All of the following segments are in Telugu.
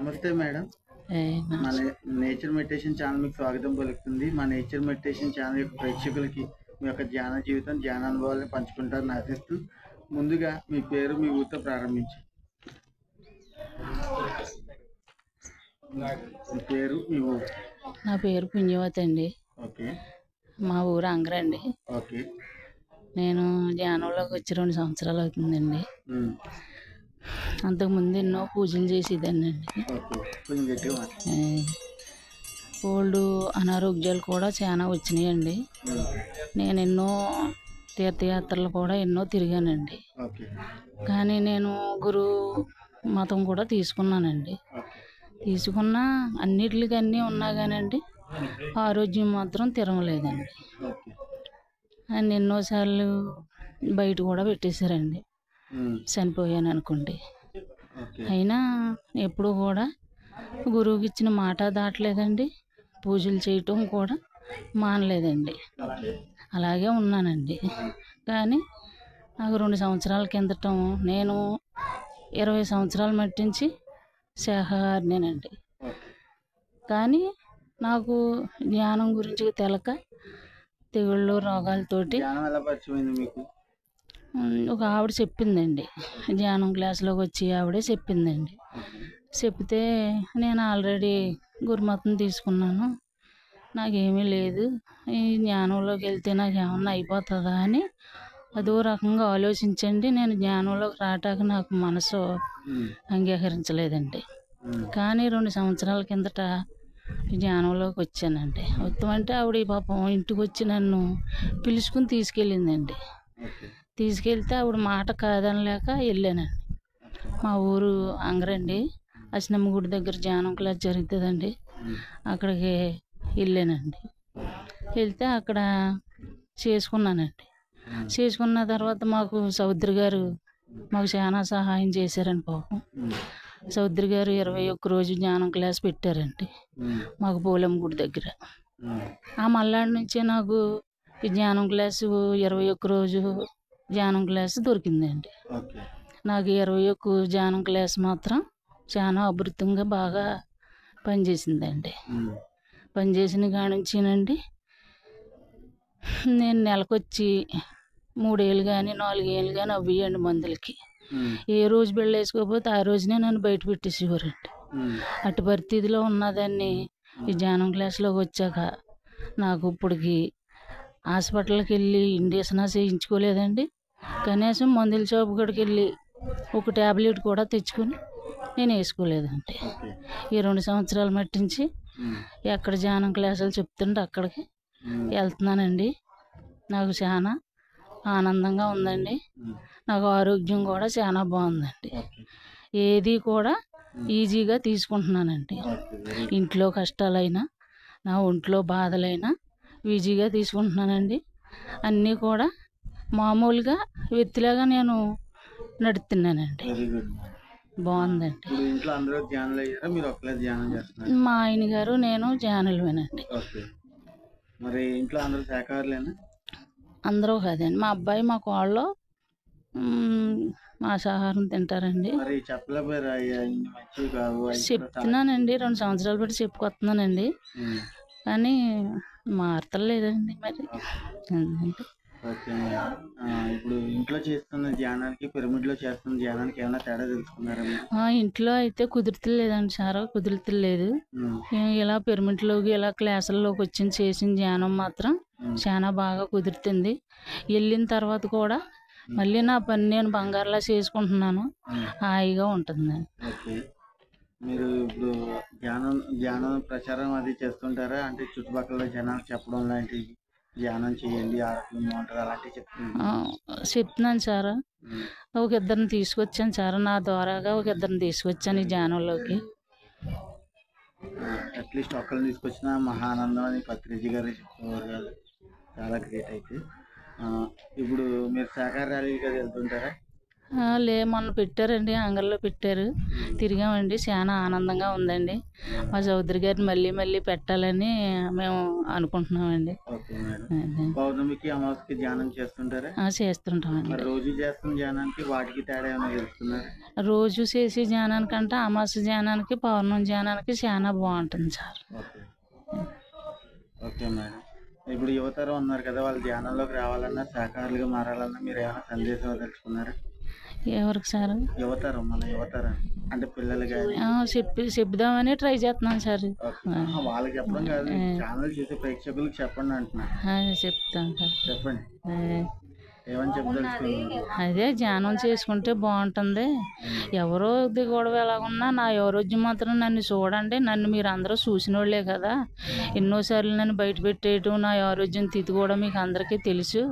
నమస్తే మేడం. మన నమస్తే. నేచర్ మెడిటేషన్ ఛానల్ మీకు స్వాగతం పలుకుతుంది. మా నేచర్ మెడిటేషన్ ఛానల్ యొక్క ప్రేక్షకులకి మీ యొక్క ధ్యాన జీవితం, ధ్యాన అనుభవాలను పంచుకుంటారని ఆశిస్తూ, ముందుగా మీ పేరు, మీ ఊరితో ప్రారంభించి. మీ పేరు, మీ ఊరు. నా పేరు పుణ్యవతి అండి. ఓకే. మా ఊరు అంగరండి. ఓకే. నేను ధ్యానంలోకి వచ్చి 2 సంవత్సరాలు అవుతుందండి. అంతకుముందు ఎన్నో పూజలు చేసేదాన్ని అండి. ఓకే. కొంచెం గట్టిగా మాట్లాడండి. ఓల్డ్ అనారోగ్యాలు కూడా చాలా వచ్చినాయండి. నేను ఎన్నో తీర్థయాత్రలు కూడా ఎన్నో తిరిగానండి. ఓకే. కానీ నేను గురువు మతం కూడా తీసుకున్నానండి. తీసుకున్న అన్నిటికి అన్నీ ఉన్నా కానండి ఆరోగ్యం మాత్రం తిరగలేదండి. ఓకే. అండ్ ఎన్నోసార్లు బయట కూడా పెట్టేశారండి. చనిపోయాను అనుకోండి. ఓకే. అయినా ఎప్పుడు కూడా గురువుకి ఇచ్చిన మాట దాటలేదండి. పూజలు చేయటం కూడా మానలేదండి. అలాగే ఉన్నానండి. కానీ నాకు 2 సంవత్సరాల కిందటం నేను 20 సంవత్సరాల మట్టించి శాఖాహారినేనండి. కానీ నాకు జ్ఞానం గురించి తెలక తెగుళ్ళు రోగాలతోటి ధ్యానం ఎలా పరిచయమైంది మీకు? ఒక ఆవిడ చెప్పిందండి. ధ్యానం క్లాస్లోకి వచ్చి ఆవిడే చెప్పిందండి. చెప్తే నేను ఆల్రెడీ గురుమతం తీసుకున్నాను, నాకేమీ లేదు, ఈ జ్ఞానంలోకి వెళ్తే నాకు ఏమన్నా అయిపోతుందా అని అదో రకంగా ఆలోచించండి. నేను జ్ఞానంలోకి రావటానికి నాకు మనసు అంగీకరించలేదండి. కానీ 2 సంవత్సరాల కిందట జ్ఞానంలోకి వచ్చానండి. వస్తామంటే ఆవిడ పాపం ఇంటికి వచ్చి నన్ను పిలుచుకుని తీసుకెళ్ళిందండి. తీసుకెళ్తే ఆవిడ మాట కాదనలేక వెళ్ళానండి. మా ఊరు అంగరండి. అసినమ్మ గుడి దగ్గర ధ్యానం క్లాస్ జరుగుతుందండి. అక్కడికి వెళ్ళానండి. వెళ్తే అక్కడ చేసుకున్నానండి. చేసుకున్న తర్వాత మాకు సౌదరి గారు మాకు చాలా సహాయం చేశారండి. పాపం సౌదరి గారు 21 రోజు జ్ఞానం క్లాస్ పెట్టారండి మాకు పోలమ్మ గుడి దగ్గర. ఆ మల్లాడి నుంచే నాకు ఈ జ్ఞానం క్లాసు 21 రోజు ధ్యానం క్లాస్ దొరికిందండి. నాకు 21 ధ్యానం క్లాస్ మాత్రం చాలా అద్భుతంగా బాగా పనిచేసిందండి. పనిచేసిన కాడ నుంచినండి నేను నెలకొచ్చి 3 ఏళ్ళు కానీ 4 ఏళ్ళు కానీ అవ్వండి మందులకి. ఏ రోజు బిళ్ళ వేసుకోకపోతే ఆ రోజునే నన్ను బయట పెట్టేసేవారండి. అటు పరిస్థితిలో ఉన్నదాన్ని ఈ ధ్యానం క్లాస్లోకి వచ్చాక నాకు ఇప్పటికి హాస్పిటల్కి వెళ్ళి ఇంజక్షన్ చేయించుకోలేదండి. కనీసం మందుల షాపు కాడికి వెళ్ళి ఒక ట్యాబ్లెట్ కూడా తెచ్చుకొని నేను వేసుకోలేదండి. ఈ 2 సంవత్సరాల మట్టించి ఎక్కడ ధ్యానం క్లాసులు చెప్తుంటే అక్కడికి వెళ్తున్నానండి. నాకు చాలా ఆనందంగా ఉందండి. నాకు ఆరోగ్యం కూడా చాలా బాగుందండి. ఏది కూడా ఈజీగా తీసుకుంటున్నానండి. ఇంట్లో కష్టాలైనా నా ఒంట్లో బాధలైనా ఈజీగా తీసుకుంటున్నానండి. అన్నీ కూడా మామూలుగా వ్యక్తిలాగా నేను నడుస్తున్నానండి. బాగుందండి. ఇంట్లో అందరూ ధ్యానాలు అయ్యారా, మీరు ఒక్కలే ధ్యానం చేస్తున్నారు? మా ఆయన గారు నేను ధ్యానులమేనండి. మరి ఇంట్లో అందరూ శాఖాహారులేనా? అందరూ కాదండి. మా అబ్బాయి మా కోళ్ళు మాంసాహారం తింటారండి. చెప్తున్నానండి, 2 సంవత్సరాలు బట్టి చెప్పుకొస్తున్నానండి. కానీ మారతలేదండి మరి. ఇప్పుడు ఇంట్లో చేస్తున్న ధ్యానానికి పిరమిడ్లో చేస్తున్న ధ్యానానికి ఏమైనా తేడా తెలుసుకున్నారా? ఇంట్లో అయితే కుదురుతలేదండి సార్, కుదురుతలేదు. ఇలా పిరమిడ్లోకి ఇలా క్లాసుల్లోకి వచ్చి చేసిన ధ్యానం మాత్రం చాలా బాగా కుదురుతుంది. వెళ్ళిన తర్వాత కూడా మళ్ళీ నా పని నేను బంగారులా చేసుకుంటున్నాను, హాయిగా ఉంటుందండి. మీరు ఇప్పుడు ధ్యానం ప్రచారం అది చేస్తుంటారా? అంటే చుట్టుపక్కల జనాలు చెప్పడం లాంటివి, ధ్యానం చేయండి ఆరోగ్యం బాగుంటుంది అలాంటివి చెప్తున్నాను సార్. ఒక ఇద్దరిని తీసుకొచ్చాను సార్, నా ద్వారాగా ఒక ఇద్దరిని తీసుకొచ్చాను ఈ ధ్యానంలోకి. అట్లీస్ట్ ఒక్కరిని తీసుకొచ్చిన మహానందం అని పత్రిజీ గారు చెప్పేవారు కాదు. చాలా గ్రేట్. అయితే ఇప్పుడు మీరు శాఖాహార ర్యాలీగా వెళ్తుంటారా? మొన్న పెట్టారండి, అంగల్లో పెట్టారు, తిరిగామండి. చాలా ఆనందంగా ఉందండి. మా చౌదరి గారిని మళ్ళీ మళ్ళీ పెట్టాలని మేము అనుకుంటున్నామండి. Okay madam. అదే. పౌర్ణమికి అమావాస్యకి ధ్యానం చేస్తుంటారా? చేస్తుంటామండి. మరి రోజు చేస్తున్న ధ్యానానికి వాటికి తేడా ఏమైనా తెలుస్తున్నారా? రోజు చేసే ధ్యానానికంటే అమావాస్య ధ్యానానికి, పౌర్ణమి ధ్యానానికి చాలా బాగుంటుంది సార్. ఓకే. Okay madam. ఇప్పుడు యువతరం ఉన్నారు కదా, వాళ్ళు ధ్యానంలోకి రావాలన్నా, శాకాహారులుగా మారాలన్నా మీరు ఏమైనా సందేశం వదలుచుకున్నారా? ఎవరికి సార్? యువతరం, మన యువతరం అంటే పిల్లలు కానీ. చెప్దామని ట్రై చేస్తున్నాను సార్. వాళ్ళకి చెప్పడం కాదు, ఛానల్ చూసే ప్రేక్షకులకు చెప్పండి అంటున్నా. చెప్తాను సార్. చెప్పండి, ఏమని చెప్పదలుచుకున్నారు? అదే ధ్యానం చేసుకుంటే బాగుంటుంది. ఎవరో గొడవ ఎలాగున్నా నా ఆరోగ్యం మాత్రం నన్ను చూడండి. నన్ను మీరు అందరూ చూసిన వాళ్ళే కదా. ఎన్నోసార్లు నన్ను బయట పెట్టేయటం, నా ఆరోగ్యం స్థితి కూడా మీకు అందరికీ తెలుసు.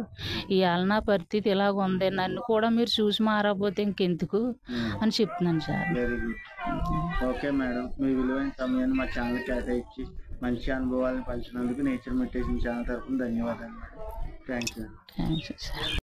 ఇవాళ నా పరిస్థితి ఇలాగ ఉంది, నన్ను కూడా మీరు చూసి మారకపోతే ఇంకెందుకు అని చెప్తున్నాను sir. Very good. Okay madam, మీ విలువైన సమయాన్ని మా ఛానల్ కేటాయించి మంచి అనుభవాలను పంచినందుకు నేచర్ మెడిటేషన్ ఛానల్ తరఫున ధన్యవాదాలు మేడం. థ్యాంక్స్. Thanks sir.